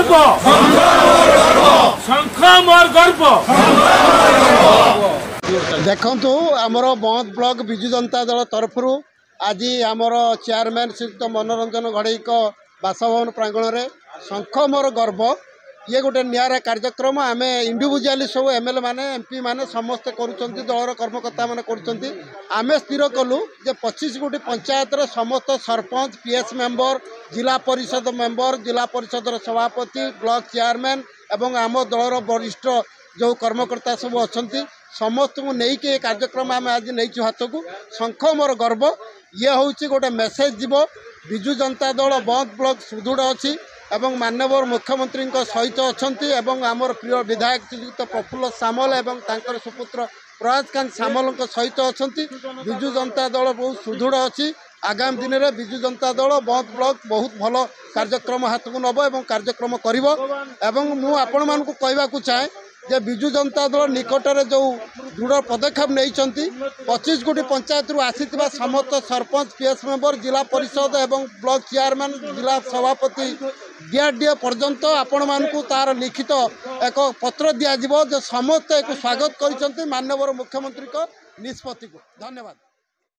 गर्व शंख मोर गर्व। देखु आमर बंद ब्लॉक विजु जनता दल तरफ आज आमर चेयरमैन श्रीयुक्त मनोरंजन घड़ई बासभवन प्रांगण में शंख मोर गर्व ये गोटे निरा कार्यक्रम आम इंडिविजुआली सब एमएलए माने एमपी माने समस्ते करुँच दलर कर्मकर्ता मैंने करें स्थिर कलु जे 25 गोटी पंचायत समस्त सरपंच पीएस मेंबर जिला परिषद मेंबर जिला परिषद सभापति ब्लॉक चेयरमैन एवं आम दलर वरिष्ठ जो कर्मकर्ता सब अच्छा समस्त को लेकिन ये कार्यक्रम आम आज नहीं हाथ को शंख मोर गर्व ये हूँ गोटे मेसेज जीव विजु जनता दल बंद ब्लॉक सुदृढ़ अच्छी एवं माननीय मुख्यमंत्री सहित अच्छा आमर प्रिय विधायक श्रीयुक्त प्रफुल्ल सामल एवं तांकर सुपुत्र प्रयासकांत सामल सहित अच्छा विजु जनता दल बहुत सुदृढ़ अच्छी आगामी दिन में विजु जनता दल बंद ब्लॉक बहुत भल कार्यक्रम हाथ को नब एवं कार्यक्रम कर चाहे जे विजु जनता दल निकट में जो दृढ़ पदक्षेप नहीं 25 गोटी पंचायत आसी समस्त सरपंच पीएस मेंबर जिला परिषद एवं ब्लॉक चेयरमैन जिला सभापति डीआरडीए पर्यंत आपण मानकु तार लिखित एक पत्र दिज्व जो समस्त एक स्वागत कर माननीय मुख्यमंत्री निष्पत्ति को धन्यवाद।